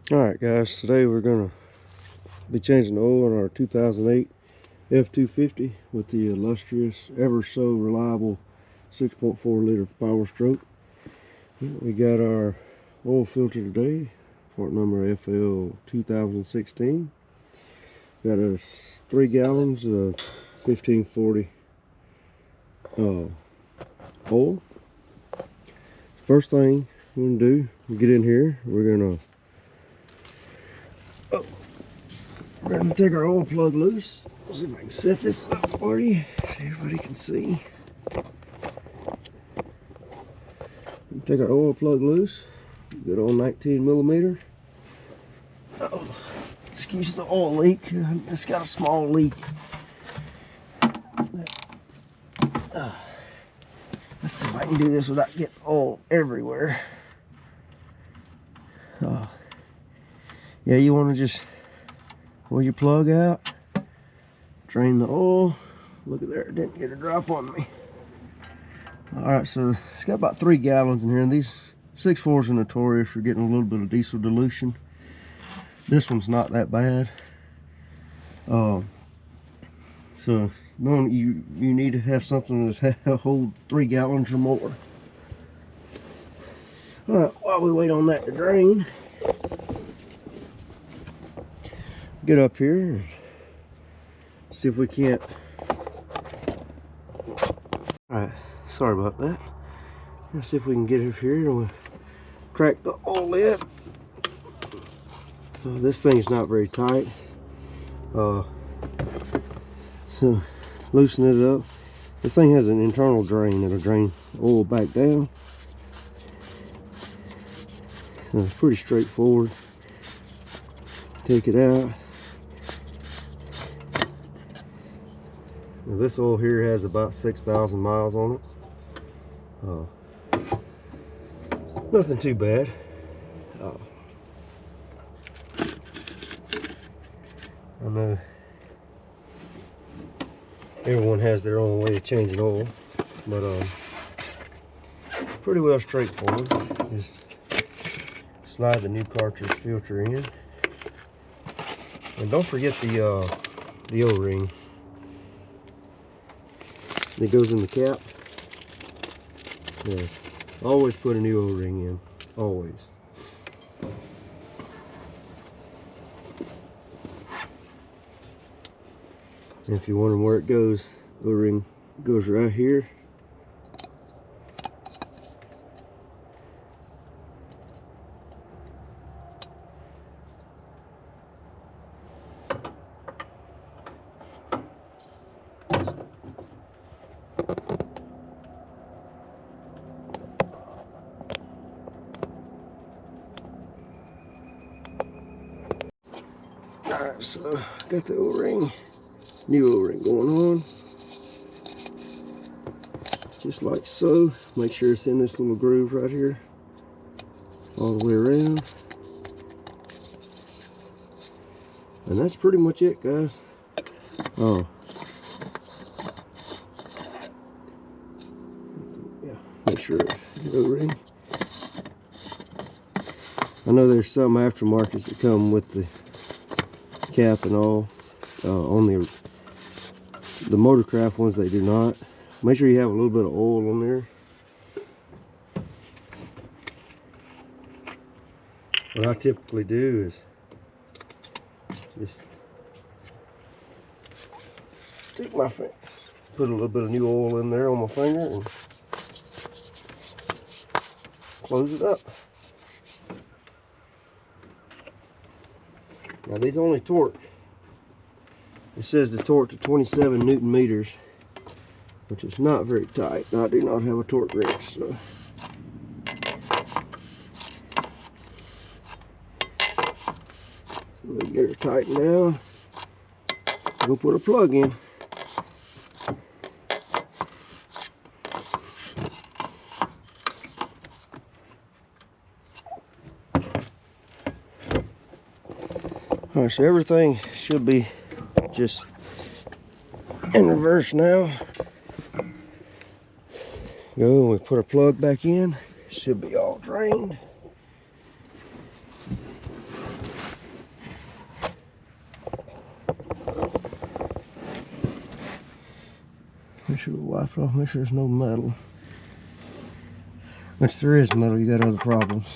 Alright guys, today we're going to be changing the oil in our 2008 F-250 with the illustrious, ever so reliable 6.4 liter Powerstroke. We got our oil filter today, part number FL 2016. Got us 3 gallons of 1540 oil. First thing we're going to do, we get in here, we're going to take our oil plug loose. See if I can set this up for you so everybody can see. Take our oil plug loose. Good old 19 millimeter. Oh, excuse the oil leak. It's got a small leak. Let's see if I can do this without getting oil everywhere. Yeah, you want to just pull your plug out, drain the oil. Look at there, it didn't get a drop on me. Alright, so it's got about 3 gallons in here, and these 6.4s are notorious for getting a little bit of diesel dilution. This one's not that bad. So you need to have something that hold 3 gallons or more. Alright, while we wait on that to drain, get up here and see if we can't. Alright, sorry about that. Let's see if we can get up here and we'll crack the oil lid. This thing's not very tight. So loosen it up. This thing has an internal drain that'll drain oil back down. So it's pretty straightforward. Take it out. Now this oil here has about 6,000 miles on it. Nothing too bad. I know everyone has their own way of changing oil, but pretty well straightforward. Just slide the new cartridge filter in, and don't forget the O-ring that goes in the cap. Yeah, always put a new O-ring in, always. And if you're wondering where it goes, the O-ring goes right here. Alright, so got the O-ring. New O-ring going on, just like so. Make sure it's in this little groove right here all the way around, and that's pretty much it, guys. Yeah, make sure the O-ring. I know there's some aftermarkets that come with the cap and all. On the Motorcraft ones, they do not. Make sure you have a little bit of oil on there. What I typically do is just take my finger, put a little bit of new oil in there on my finger, and close it up. Now these only torque. It says the torque to 27 Newton meters, which is not very tight. I do not have a torque wrench, so. So we get it tightened down. We'll put a plug in. All right, so everything should be just in reverse now. Go, we put our plug back in. Should be all drained. Make sure we wipe it off, make sure there's no metal. Once there is metal, you got other problems.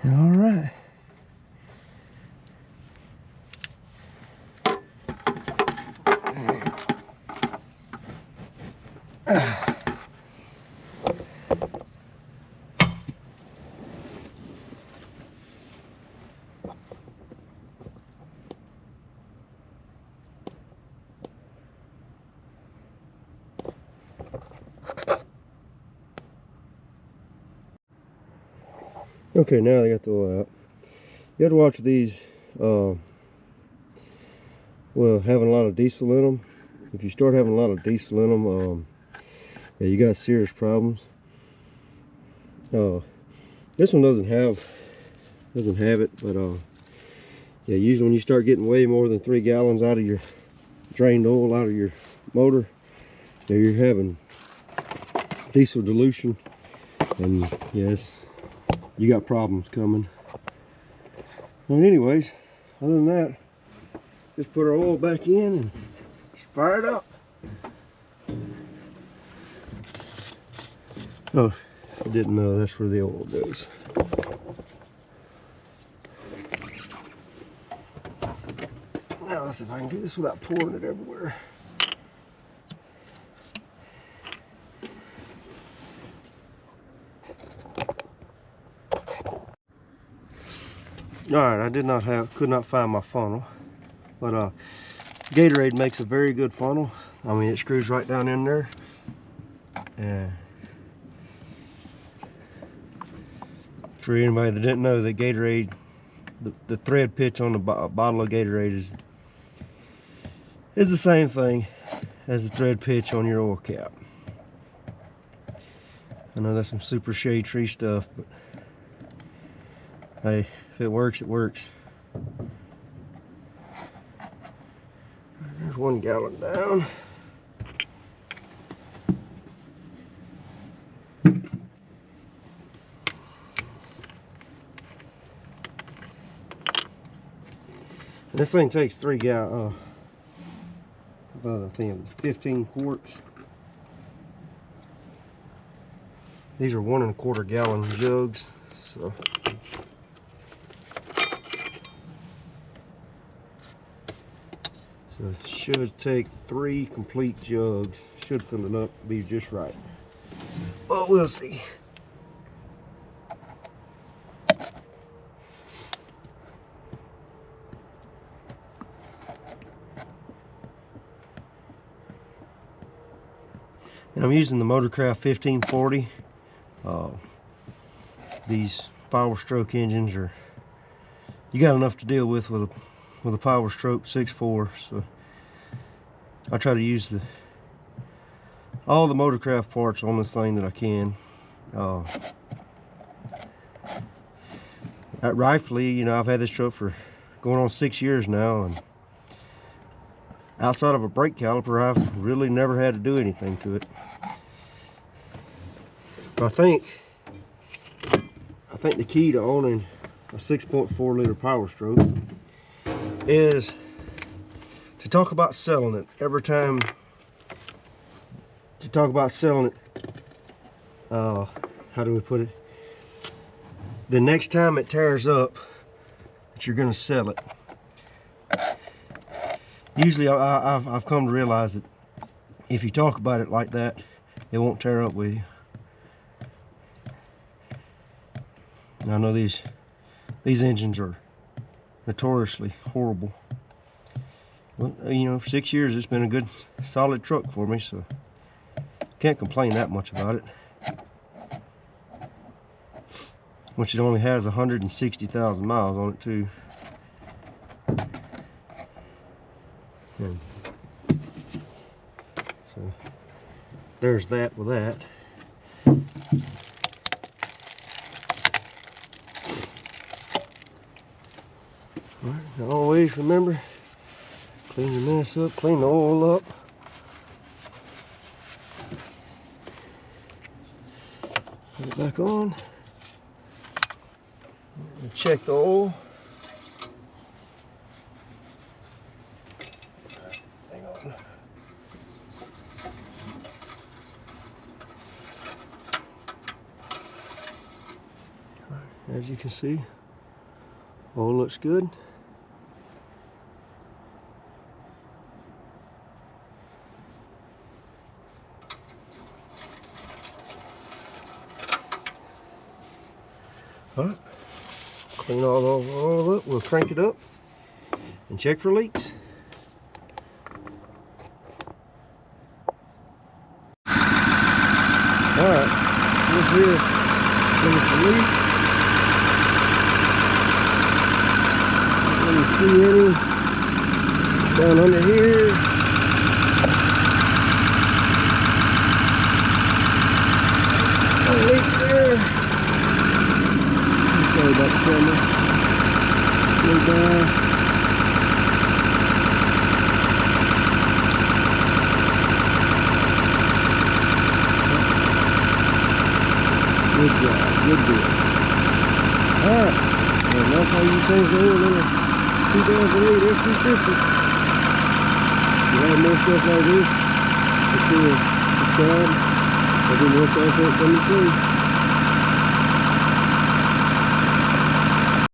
All right. Okay, now they got the oil out. You have to watch these, well, having a lot of diesel in them. If you start having a lot of diesel in them, yeah, you got serious problems. This one doesn't have it, but yeah, usually when you start getting way more than 3 gallons out of your drained oil out of your motor, yeah, you're having diesel dilution, and yes, you got problems coming. But anyways, other than that, just put our oil back in and fire it up. Oh, I didn't know that's where the oil goes. Now let's see if I can do this without pouring it everywhere. Alright, I could not find my funnel, but Gatorade makes a very good funnel. I mean, it screws right down in there, and for anybody that didn't know, that Gatorade, the thread pitch on the bottle of Gatorade is the same thing as the thread pitch on your oil cap. I know that's some super shade tree stuff, but hey, if it works, it works. There's 1 gallon down. This thing takes 3 gallons. I think 15 quarts. These are 1 1/4 gallon jugs, so. So it should take 3 complete jugs. Should fill it up, be just right. But we'll see. And I'm using the Motorcraft 1540. These Powerstroke engines are, you got enough to deal with a Powerstroke 6.4, so I try to use all the Motorcraft parts on this thing that I can. Rightfully, you know, I've had this truck for going on 6 years now, and outside of a brake caliper, I've really never had to do anything to it. But I think the key to owning a 6.4 liter Powerstroke is to talk about selling it. Every time you talk about selling it, how do we put it? The next time it tears up, that you're going to sell it. Usually, I've come to realize that if you talk about it like that, it won't tear up with you. And I know these engines are notoriously horrible. Well, you know, for 6 years, it's been a good, solid truck for me, so can't complain that much about it. Which it only has 160,000 miles on it too. And so there's that with that. All right, always remember, clean the mess up, clean the oil up. Put it back on. check the oil. Hang on. As you can see, oil looks good. All right, clean all the oil up. We'll crank it up and check for leaks. All right, look here, looking for leaks. Let me see any down under here. No leaks there. Sorry about the camera. Slow down. Good job, good deal. Alright, and that's how you change the oil in a 2008 F-250. If you have more stuff like this, be sure to subscribe. I'll do more content coming soon.